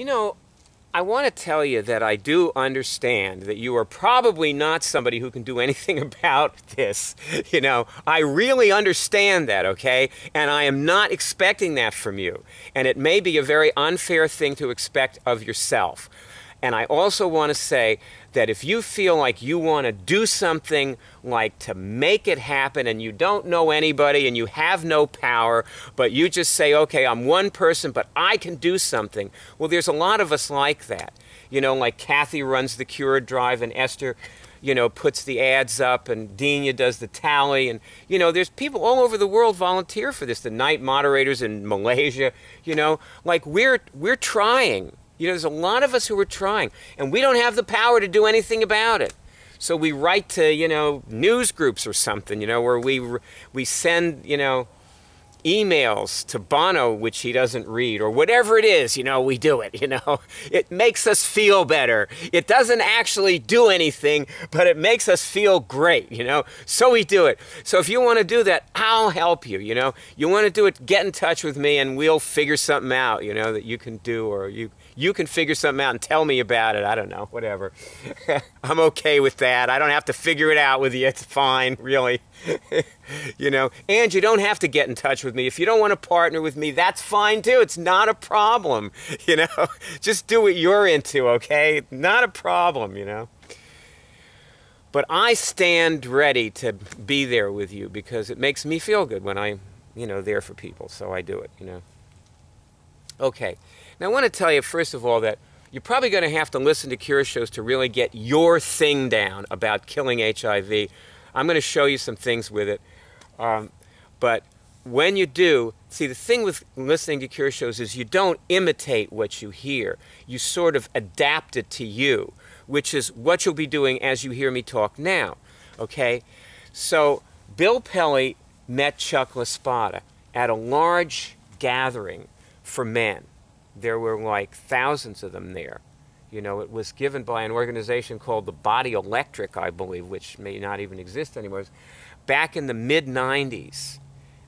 You know, I want to tell you that I do understand that you are probably not somebody who can do anything about this. You know, I really understand that, okay? And I am not expecting that from you. And it may be a very unfair thing to expect of yourself. And I also want to say that if you feel like you want to do something like to make it happen and you don't know anybody and you have no power, but you just say, okay, I'm one person, but I can do something. Well, there's a lot of us like that. You know, like Kathy runs the Cure Drive and Esther, you know, puts the ads up and Dina does the tally. And, you know, there's people all over the world volunteer for this. The night moderators in Malaysia, you know, like we're trying. You know, there's a lot of us who are trying, and we don't have the power to do anything about it. So we write to, you know, news groups or something, you know, where we send, you know, emails to Bono, which he doesn't read, or whatever it is, you know, we do it, you know. It makes us feel better. It doesn't actually do anything, but it makes us feel great, you know. So we do it. So if you want to do that, I'll help you, you know. You want to do it, get in touch with me, and we'll figure something out, you know, that you can do, or you can figure something out and tell me about it. I don't know, whatever. I'm okay with that. I don't have to figure it out with you. It's fine, really. You know, and you don't have to get in touch with me. If you don't want to partner with me, that's fine too. It's not a problem, you know. Just do what you're into, okay? Not a problem, you know. But I stand ready to be there with you because it makes me feel good when I'm, you know, there for people. So I do it, you know. Okay. Now, I want to tell you, first of all, that you're probably going to have to listen to Cure shows to really get your thing down about killing HIV. I'm going to show you some things with it. But when you do, see, the thing with listening to Cure shows is you don't imitate what you hear. You sort of adapt it to you, which is what you'll be doing as you hear me talk now. Okay? So Bill Pelly met Chuck LaSpada at a large gathering for men. There were like thousands of them there. You know, it was given by an organization called the Body Electric, I believe, which may not even exist anymore. Back in the mid-90s.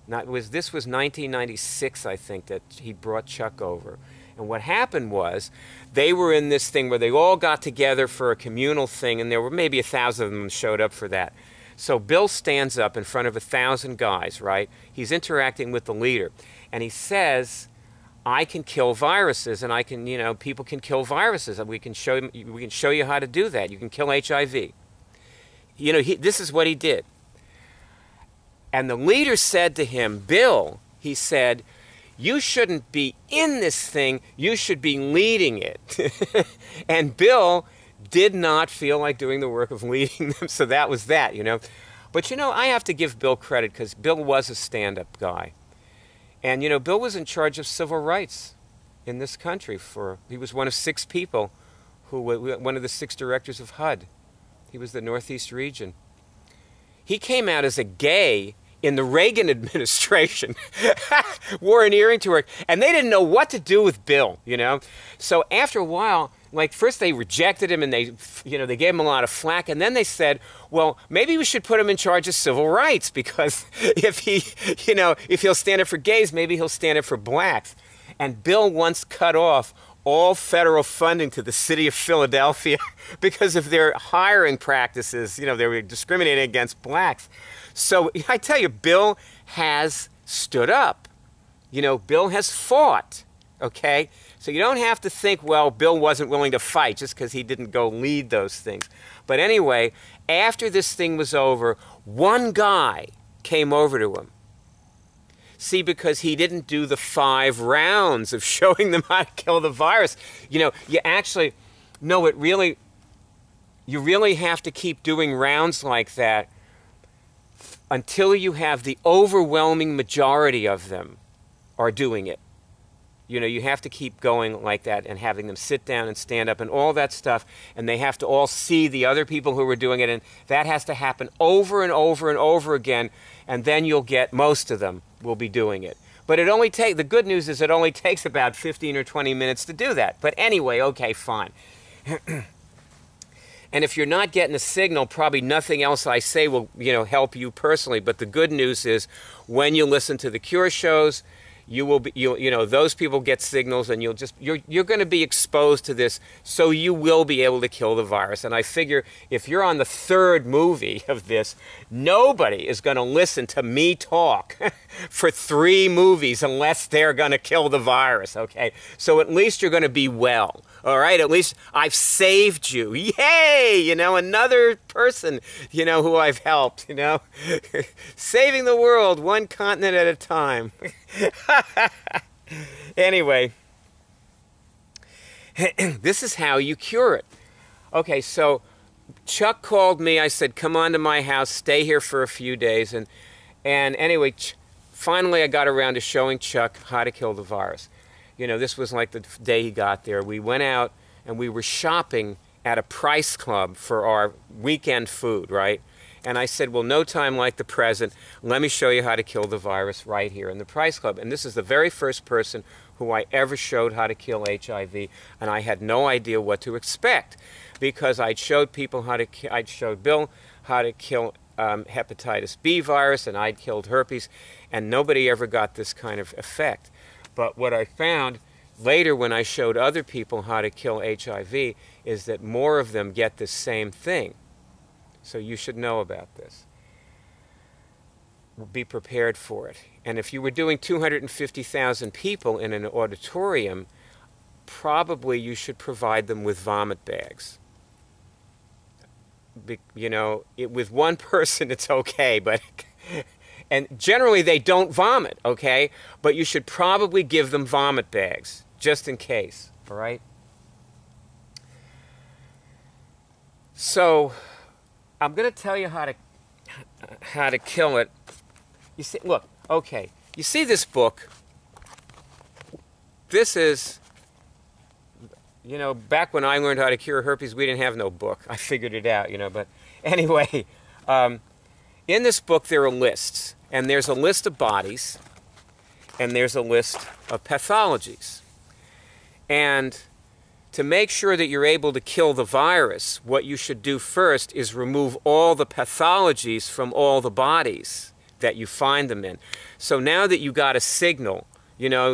This was 1996, I think, that he brought Chuck over. And what happened was they were in this thing where they all got together for a communal thing, and there were maybe 1,000 of them showed up for that. So Bill stands up in front of 1,000 guys, right? He's interacting with the leader. And he says, I can kill viruses, and I can, you know, people can kill viruses, and we can show you how to do that. You can kill HIV. You know, this is what he did. And the leader said to him, Bill, he said, you shouldn't be in this thing, you should be leading it. And Bill did not feel like doing the work of leading them, so that was that, you know. But, you know, I have to give Bill credit because Bill was a stand-up guy. And, you know, Bill was in charge of civil rights in this country. He was one of 6 people, one of the 6 directors of HUD. He was the Northeast region. He came out as a gay in the Reagan administration, wore an earring to work, and they didn't know what to do with Bill, you know. So after a while, like first they rejected him and they gave him a lot of flack, and then they said, well, maybe we should put him in charge of civil rights because if he'll stand up for gays, maybe he'll stand up for blacks. And Bill once cut off all federal funding to the city of Philadelphia because of their hiring practices. You know, they were discriminating against blacks. So I tell you, Bill has stood up. You know, Bill has fought, okay? So you don't have to think, well, Bill wasn't willing to fight just because he didn't go lead those things. But anyway, after this thing was over, one guy came over to him. See, because he didn't do the 5 rounds of showing them how to kill the virus. You know, you really have to keep doing rounds like that until you have the overwhelming majority of them are doing it. You know, you have to keep going like that and having them sit down and stand up and all that stuff, and they have to all see the other people who are doing it, and that has to happen over and over and over again, and then you'll get most of them will be doing it. But the good news is it only takes about 15 or 20 minutes to do that. But anyway, okay, fine. And if you're not getting a signal, probably nothing else I say will, help you personally. But the good news is when you listen to the Cure shows, you will be, you know, those people get signals, and you're going to be exposed to this, so you will be able to kill the virus. And I figure if you're on the third movie of this, nobody is going to listen to me talk for 3 movies unless they're going to kill the virus, okay? So at least you're going to be well, all right? At least I've saved you. Yay! You know, another person, you know, who I've helped, you know? Saving the world one continent at a time. Anyway, this is how you cure it. Okay, so Chuck called me. I said, come on to my house, stay here for a few days. And anyway, finally I got around to showing Chuck how to kill the virus. You know, this was like the day he got there. We went out and we were shopping at a Price Club for our weekend food, right? And I said, well, no time like the present. Let me show you how to kill the virus right here in the Price Club. And this is the very first person who I ever showed how to kill HIV, and I had no idea what to expect, because I'd showed Bill how to kill hepatitis B virus, and I'd killed herpes, and nobody ever got this kind of effect. But what I found later when I showed other people how to kill HIV is that more of them get the same thing. So you should know about this. Be prepared for it. And if you were doing 250,000 people in an auditorium, probably you should provide them with vomit bags. You know, with one person it's okay, but and generally they don't vomit, okay? But you should probably give them vomit bags, just in case, all right? So I'm going to tell you how to kill it. You see, look, okay, you see this book? This is, you know, back when I learned how to cure herpes, we didn't have no book. I figured it out, you know, but anyway, in this book there are lists, and there's a list of bodies, and there's a list of pathologies. And to make sure that you're able to kill the virus, what you should do first is remove all the pathologies from all the bodies that you find them in. So now that you got a signal, you know,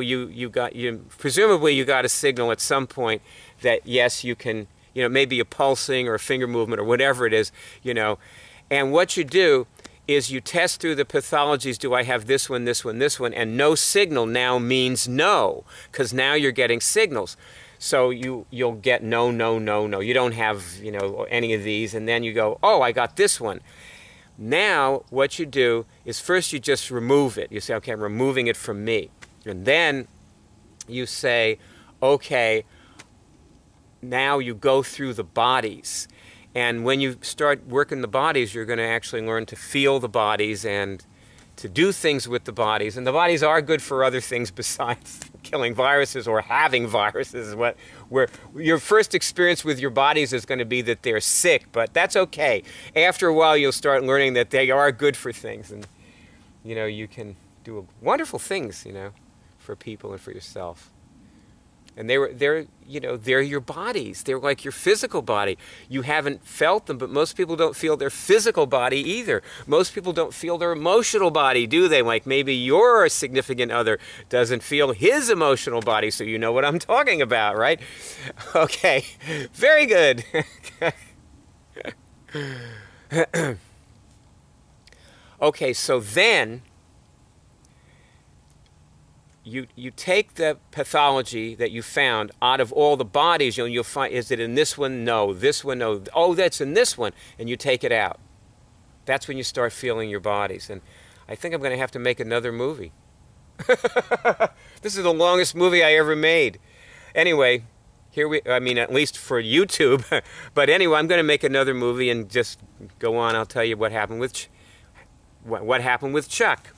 presumably you got a signal at some point that yes, you can, you know, maybe a pulsing or a finger movement or whatever it is, you know. And what you do is you test through the pathologies. Do I have this one, this one, this one? And no signal now means no, because now you're getting signals. So you'll get no, no, no, no. You don't have, you know, any of these, and then you go, oh, I got this one. Now what you do is first you just remove it. You say, okay, I'm removing it from me. And then you say, okay, now you go through the bodies. And when you start working the bodies, you're going to actually learn to feel the bodies and to do things with the bodies. And the bodies are good for other things besides killing viruses or having viruses. Where your first experience with your bodies is going to be that they're sick, but that's okay. After a while, you'll start learning that they are good for things, and you know, you can do wonderful things, you know, for people and for yourself. And they're your bodies. They're like your physical body. You haven't felt them, but most people don't feel their physical body either. Most people don't feel their emotional body, do they? Like maybe your significant other doesn't feel his emotional body, so you know what I'm talking about, right? Okay, very good. Okay, so then you take the pathology that you found out of all the bodies, and you'll find, is it in this one? No. This one? No. Oh, that's in this one. And you take it out. That's when you start feeling your bodies. And I think I'm going to have to make another movie. This is the longest movie I ever made. Anyway, I mean, at least for YouTube. But anyway, I'm going to make another movie and just go on. I'll tell you what happened with Chuck.